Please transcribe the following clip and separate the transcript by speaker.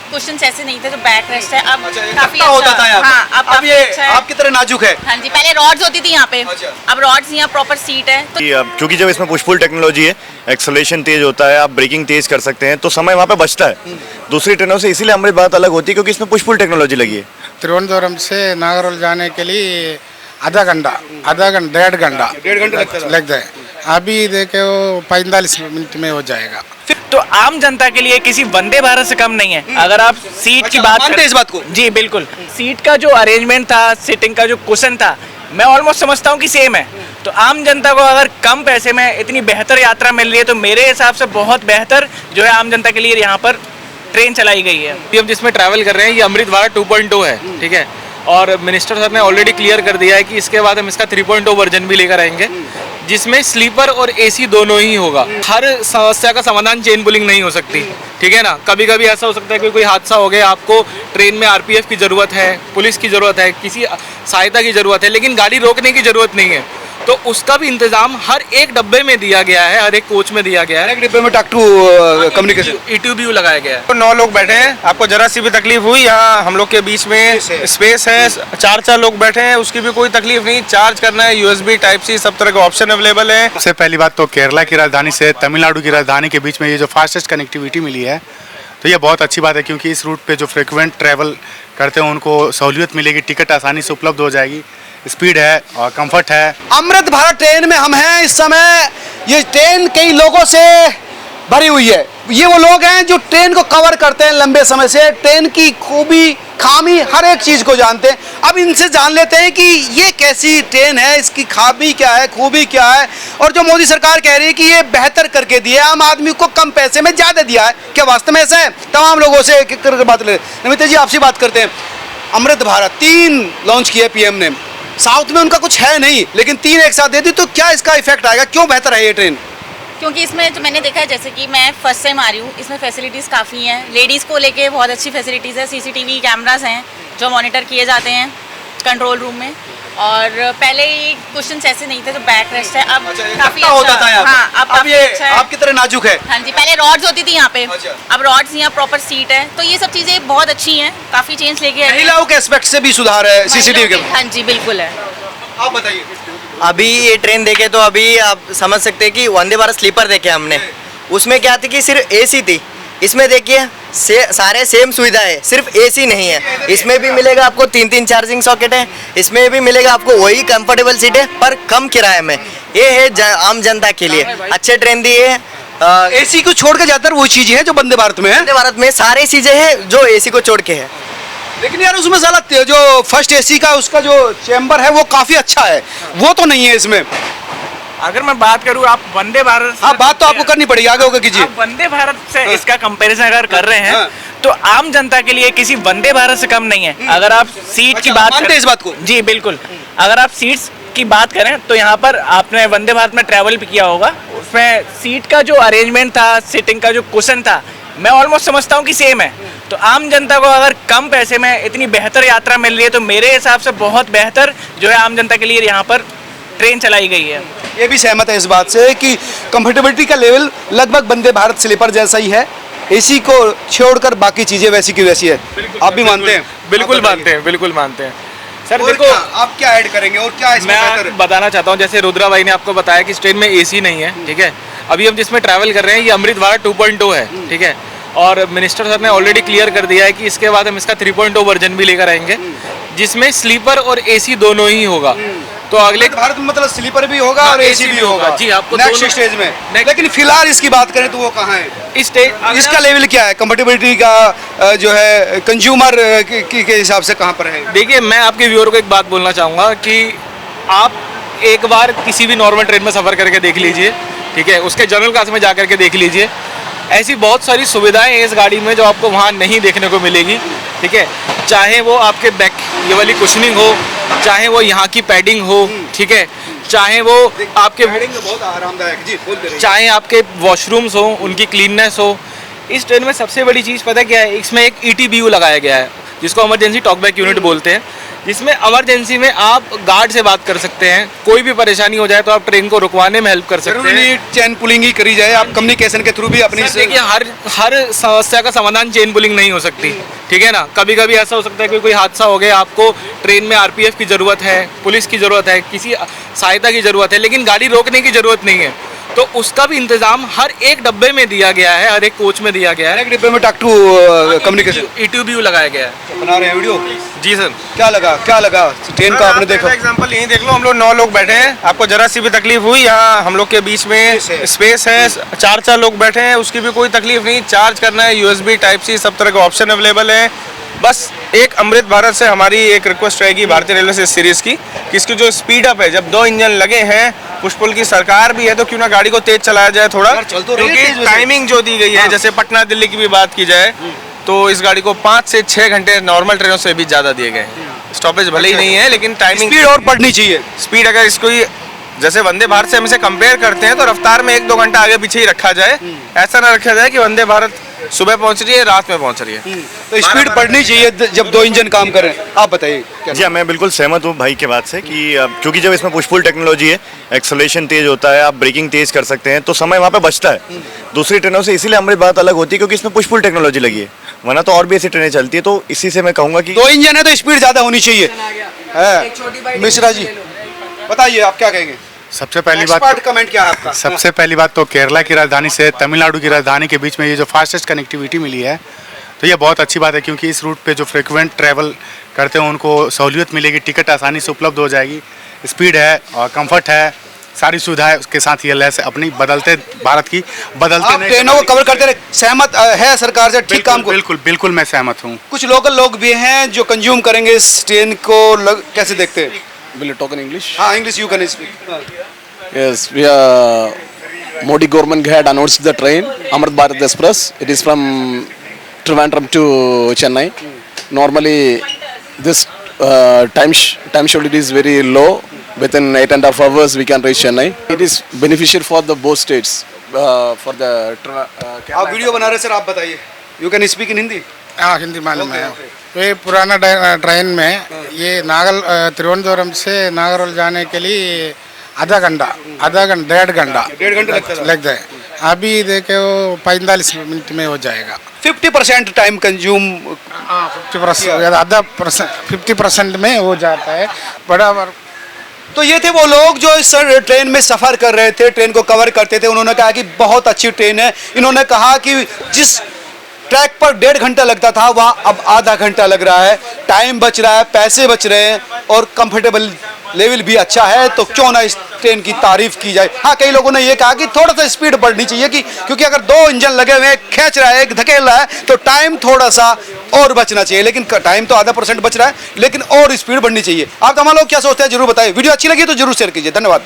Speaker 1: Cushions ऐसे नहीं थे तो बैक रेस्ट है। अब काफी
Speaker 2: अच्छा होता था यहाँ पे।
Speaker 3: हाँ,
Speaker 2: अब ये आपकी तरह नाजुक है।
Speaker 3: हाँ जी, पहले रॉड्स होती थी यहाँ पे,
Speaker 2: अच्छा।
Speaker 3: अब रॉड्स यहाँ प्रॉपर सीट है तो
Speaker 4: क्योंकि जब इसमें पुश पुल टेक्नोलॉजी है, एक्सेलरेशन तेज होता है, आप ब्रेकिंग तेज कर सकते हैं, तो समय वहाँ पे बचता है दूसरी ट्रेनों से। इसीलिए अमृत भारत अलग होती है क्योंकि इसमें पुश पुल टेक्नोलॉजी लगी है।
Speaker 5: त्रिवेंद्रम से नागरहोल जाने के लिए आधा घंटा 1.5 घंटा लगता है। अभी देखे वो 45 मिनट में हो जाएगा।
Speaker 6: तो आम जनता के लिए किसी वंदे भारत से कम नहीं है। अगर आप सीट की बात
Speaker 2: मानते हैं इस बात को?
Speaker 6: जी बिल्कुल। सीट का जो अरेंजमेंट था, सीटिंग का जो कुशन था, मैं ऑलमोस्ट समझता हूँ कि सेम है। तो आम जनता को अगर कम पैसे में इतनी बेहतर यात्रा मिल रही है तो मेरे हिसाब से बहुत बेहतर जो है आम जनता के लिए यहाँ पर ट्रेन चलाई गई है।
Speaker 7: हम जिसमें ट्रैवल कर रहे हैं ये अमृत भारत 2.0 है, ठीक है। और मिनिस्टर सर ने ऑलरेडी क्लियर कर दिया है कि इसके बाद हम इसका 3.0 वर्जन भी लेकर आएंगे, जिसमें स्लीपर और एसी दोनों ही होगा। हर समस्या का समाधान चेन पुलिंग नहीं हो सकती, ठीक है ना। कभी कभी ऐसा हो सकता है कि कोई हादसा हो गया, आपको ट्रेन में आरपीएफ की ज़रूरत है, पुलिस की ज़रूरत है, किसी सहायता की ज़रूरत है, लेकिन गाड़ी रोकने की ज़रूरत नहीं है। तो उसका भी इंतजाम हर एक डब्बे में दिया गया है, हर एक कोच में दिया गया है।
Speaker 2: एक डिब्बे में टॉक टू कम्युनिकेशन
Speaker 7: ETU लगाया गया है।
Speaker 8: तो 9 लोग बैठे हैं, आपको जरा सी भी तकलीफ हुई, यहाँ हम लोग के बीच में स्पेस है, 4 लोग बैठे हैं, उसकी भी कोई तकलीफ नहीं। चार्ज करना है, USB टाइप सी सब तरह के ऑप्शन अवेलेबल है।
Speaker 5: सबसे पहली बात तो केरला की राजधानी से तमिलनाडु की राजधानी के बीच में ये जो फास्टेस्ट कनेक्टिविटी मिली है तो ये बहुत अच्छी बात है, क्योंकि इस रूट पे जो फ्रिक्वेंट ट्रैवल करते हैं उनको सहूलियत मिलेगी, टिकट आसानी से उपलब्ध हो जाएगी, स्पीड है और कंफर्ट है।
Speaker 2: अमृत भारत ट्रेन में हम हैं इस समय। ये ट्रेन कई लोगों से भरी हुई है। ये वो लोग हैं जो ट्रेन को कवर करते हैं लंबे समय से, ट्रेन की खूबी खामी हर एक चीज़ को जानते हैं। अब इनसे जान लेते हैं कि ये कैसी ट्रेन है, इसकी खामी क्या है, खूबी क्या है, और जो मोदी सरकार कह रही है कि ये बेहतर करके दिया है, आम आदमी को कम पैसे में ज़्यादा दिया है, क्या वास्तव में ऐसा है? तमाम लोगों से एक एक करके बात ले। नमिता जी आपसे बात करते हैं। अमृत भारत 3 लॉन्च किया पीएम ने, साउथ में उनका कुछ है नहीं, लेकिन 3 एक साथ दे दी तो क्या इसका इफेक्ट आएगा? क्यों बेहतर है ये ट्रेन?
Speaker 3: क्योंकि इसमें जो मैंने देखा है, जैसे कि मैं फर्स्ट टाइम आ रही हूँ, इसमें फैसिलिटीज़ काफ़ी हैं। लेडीज़ को लेके बहुत अच्छी फैसिलिटीज़ है, CCTV कैमरास हैं जो मॉनिटर किए जाते हैं कंट्रोल रूम में। और पहले ये कुशन्स ऐसे नहीं थे तो बैक रेस्ट है, अब काफ़ी
Speaker 2: होता था यहाँ पे।
Speaker 3: हाँ, अब
Speaker 2: अब ये
Speaker 3: अच्छा है।
Speaker 2: आपकी तरह नाजुक है।
Speaker 3: हाँ जी, पहले रॉड्स होती थी यहाँ पे,
Speaker 2: अच्छा।
Speaker 3: अब रॉड्स यहाँ प्रॉपर सीट है, तो ये सब चीज़ें बहुत अच्छी हैं, काफ़ी चेंज लेके आए हैं।
Speaker 2: महिलाओं के एस्पेक्ट से भी सुधार है CCTV के।
Speaker 3: हाँ जी बिल्कुल है।
Speaker 2: आप बताइए।
Speaker 9: अभी ये ट्रेन देखे तो अभी आप समझ सकते हैं कि वंदे भारत स्लीपर देखे हमने, उसमें क्या थी कि सिर्फ एसी थी। इसमें देखिए सारे सेम सुविधा है, सिर्फ एसी नहीं है। इसमें भी मिलेगा आपको 3 चार्जिंग सॉकेट है, इसमें भी मिलेगा आपको वही कंफर्टेबल सीट है पर कम किराए में। ये है आम जनता के लिए अच्छे ट्रेन दिए है।
Speaker 2: एसी को छोड़ के ज्यादातर वो चीजें हैं जो वंदे भारत में है।
Speaker 9: वंदे भारत में सारी चीजें हैं जो एसी को छोड़ के है।
Speaker 2: लेकिन यार उसमें साला जो फर्स्ट एसी का उसका जो चैम्बर है वो काफी अच्छा है, वो तो नहीं है इसमें।
Speaker 6: अगर मैं बात करूँ, आप वंदे भारत से-
Speaker 2: हाँ, बात तो आपको करनी पड़ेगी, आगे होगा कीजिए।
Speaker 6: आप वंदे भारत से इसका कंपैरिजन अगर कर रहे हैं तो आम जनता के लिए किसी वंदे भारत से कम नहीं है। अगर आप सीट की बात
Speaker 2: मानते हैं इस बात को?
Speaker 6: जी बिल्कुल। अगर आप सीट्स की बात करें तो यहाँ पर आपने वंदे भारत में ट्रैवल भी किया होगा, उसमें सीट का जो अरेंजमेंट था, सीटिंग का जो कुशन था, मैं ऑलमोस्ट समझता हूँ कि सेम है। तो आम जनता को अगर कम पैसे में इतनी बेहतर यात्रा मिल रही है तो मेरे हिसाब से बहुत बेहतर जो है आम जनता के लिए यहाँ पर ट्रेन चलाई गई है।
Speaker 2: ये भी सहमत है इस बात से कि कंफर्टेबिलिटी का लेवल लगभग वंदे भारत स्लीपर जैसा ही है, एसी को छोड़कर बाकी चीजें वैसी की वैसी है। आप भी मानते हैं?
Speaker 7: बिल्कुल मानते हैं, बिल्कुल मानते हैं सर।
Speaker 2: और
Speaker 7: देखो
Speaker 2: क्या, आप क्या ऐड करेंगे और क्या इसमें बेहतर है?
Speaker 7: मैं बताना चाहता हूँ, जैसे रुद्रा भाई ने आपको बताया कि इस ट्रेन में एसी नहीं है, ठीक है। अभी हम जिसमें ट्रैवल कर रहे हैं ये अमृत भारत 2.0 है, ठीक है। और मिनिस्टर सर ने ऑलरेडी क्लियर कर दिया है कि इसके बाद हम इसका 3.0 वर्जन भी लेकर आएंगे, जिसमें स्लीपर और एसी दोनों ही होगा। तो अगले
Speaker 2: भारत में मतलब स्लीपर भी होगा और एसी भी होगा
Speaker 7: जी, आपको
Speaker 2: नेक्स्ट
Speaker 7: दोनों
Speaker 2: स्टेज में। लेकिन फिलहाल इसकी बात करें तो वो कहाँ है?
Speaker 7: इस स्टेज
Speaker 2: इसका लेवल क्या है कंफर्टेबिलिटी का, जो है कंज्यूमर के हिसाब से कहाँ पर है?
Speaker 7: देखिए, मैं आपके व्यूअर को एक बात बोलना चाहूँगा कि आप एक बार किसी भी नॉर्मल ट्रेन में सफ़र करके देख लीजिए, ठीक है, उसके जनरल क्लास में जा करके देख लीजिए। ऐसी बहुत सारी सुविधाएं हैं इस गाड़ी में जो आपको वहाँ नहीं देखने को मिलेगी, ठीक है। चाहे वो आपके बैक ये वाली कुशनिंग हो, चाहे वो यहाँ की पैडिंग हो, ठीक है, चाहे वो आपके
Speaker 2: बहुत आरामदायक जी, बोलते रहिए।
Speaker 7: चाहे आपके वॉशरूम्स हो, उनकी क्लीननेस हो। इस ट्रेन में सबसे बड़ी चीज़ पता क्या है, इसमें एक ETBU लगाया गया है जिसको इमरजेंसी टॉकबैक यूनिट बोलते हैं। जिसमें इमरजेंसी में आप गार्ड से बात कर सकते हैं, कोई भी परेशानी हो जाए तो आप ट्रेन को रुकवाने में हेल्प कर सकते
Speaker 2: जरूरी
Speaker 7: हैं।
Speaker 2: नहीं चेन पुलिंग ही करी जाए, आप कम्युनिकेशन के थ्रू भी अपनी
Speaker 7: सर, देखिए हर समस्या का समाधान चेन पुलिंग नहीं हो सकती, ठीक है ना। कभी कभी ऐसा हो सकता है कि कोई हादसा हो गया, आपको ट्रेन में आरपीएफ की ज़रूरत है, पुलिस की ज़रूरत है, किसी सहायता की ज़रूरत है, लेकिन गाड़ी रोकने की ज़रूरत नहीं है। तो उसका भी इंतजाम हर एक डब्बे में दिया गया है, हर एक कोच में दिया गया है।
Speaker 2: एक डिब्बे में टॉक टू कम्युनिकेशन
Speaker 7: ETB लगाया गया है।
Speaker 2: बना रहे हैं वीडियो।
Speaker 7: जी सर।
Speaker 2: क्या लगा ट्रेन का आपने देखा?
Speaker 8: एग्जांपल यही देख लो, हम लोग 9 लोग बैठे हैं, आपको जरा सी भी तकलीफ हुई, यहाँ हम लोग के बीच में स्पेस है, 4 लोग बैठे हैं, उसकी भी कोई तकलीफ नहीं। चार्ज करना है, USB टाइप सी सब तरह के ऑप्शन अवेलेबल है। बस एक अमृत भारत से हमारी एक रिक्वेस्ट रहेगी भारतीय रेलवे से सीरीज की कि इसकी जो स्पीड अप है, जब 2 इंजन लगे हैं, पुष्पुल की सरकार भी है, तो क्यों ना गाड़ी को तेज चलाया जाए थोड़ा, क्योंकि टाइमिंग जो दी गई है, जैसे पटना दिल्ली की भी बात की जाए तो इस गाड़ी को 5 से 6 घंटे नॉर्मल ट्रेनों से भी ज़्यादा दिए गए हैं। स्टॉपेज भले ही नहीं है, लेकिन टाइमिंग
Speaker 2: स्पीड और बढ़नी चाहिए।
Speaker 8: स्पीड अगर इसको जैसे वंदे भारत से हम इसे कंपेयर करते हैं तो रफ्तार में 1-2 घंटा आगे पीछे ही रखा जाए, ऐसा ना रखा जाए कि वंदे भारत सुबह पहुंच रही है, रात में पहुंच रही है।
Speaker 2: तो स्पीड बढ़नी चाहिए जब 2 इंजन काम करें। आप बताइए।
Speaker 4: जी हाँ, मैं बिल्कुल सहमत हूँ भाई के बात से कि क्योंकि जब इसमें पुश पुल टेक्नोलॉजी है, एक्सेलरेशन तेज होता है, आप ब्रेकिंग तेज कर सकते हैं, तो समय वहाँ पे बचता है दूसरी ट्रेनों से। इसीलिए हमारी बात अलग होती है क्योंकि इसमें पुश पुल टेक्नोलॉजी लगी है, वरना तो और भी ऐसी ट्रेनें चलती है। तो इसी से मैं कहूँगा कि
Speaker 2: 2 इंजन है तो स्पीड ज्यादा होनी चाहिए। है मिश्रा जी, बताइए आप क्या कहेंगे?
Speaker 5: सबसे पहली
Speaker 2: एक्सपर्ट
Speaker 5: बात
Speaker 2: कमेंट क्या है आपका?
Speaker 5: सबसे पहली बात तो केरला की राजधानी से तमिलनाडु की राजधानी के बीच में ये जो फास्टेस्ट कनेक्टिविटी मिली है, तो ये बहुत अच्छी बात है क्योंकि इस रूट पे जो फ्रिक्वेंट ट्रैवल करते हैं उनको सहूलियत मिलेगी, टिकट आसानी से उपलब्ध हो जाएगी, स्पीड है और कंफर्ट है, सारी सुविधाएं उसके साथ ये लेस अपनी बदलते भारत की बदलते
Speaker 2: आप ट्रेनों को कवर करते रहे, सहमत है सरकार से ठीक काम को?
Speaker 5: बिल्कुल बिल्कुल मैं सहमत हूँ।
Speaker 2: कुछ लोकल लोग भी हैं जो कंज्यूम करेंगे इस ट्रेन को, कैसे देखते हैं?
Speaker 10: Will you talk in English?
Speaker 2: हाँ, English you can speak.
Speaker 10: Yes, Modi government had announced the train Amrit Bharat Express. It is from Trivandrum to Chennai. Normally, this time schedule is very low. Within 8.5 hours, we can reach Chennai. It is beneficial for the both states. For the
Speaker 2: आप video बना रहे sir, आप बताइए। You can speak in Hindi?
Speaker 11: हाँ, हिंदी मालूम है। ये पुराना ट्रेन में ये त्रिवेंद्रम से नागरहोल जाने के लिए आधा घंटा 1.5 घंटा लगता है। अभी देखे वो 45 मिनट में हो जाएगा।
Speaker 2: 50% टाइम कंज्यूम,
Speaker 11: 50% में हो जाता है बराबर।
Speaker 2: तो ये थे वो लोग जो इस ट्रेन में सफ़र कर रहे थे, ट्रेन को कवर करते थे। उन्होंने कहा कि बहुत अच्छी ट्रेन है। इन्होंने कहा कि जिस ट्रैक पर 1.5 घंटा लगता था वहाँ अब आधा घंटा लग रहा है, टाइम बच रहा है, पैसे बच रहे हैं और कंफर्टेबल लेवल भी अच्छा है, तो क्यों ना इस ट्रेन की तारीफ की जाए। हाँ, कई लोगों ने ये कहा कि थोड़ा सा स्पीड बढ़नी चाहिए क्योंकि अगर 2 इंजन लगे हुए हैं, खींच रहा है, एक धकेल रहा है, तो टाइम थोड़ा सा और बचना चाहिए। लेकिन टाइम तो आधा % बच रहा है, लेकिन और स्पीड बढ़नी चाहिए। आप तमाम लोग क्या सोचते हैं जरूर बताइए। वीडियो अच्छी लगी तो जरूर शेयर कीजिए। धन्यवाद।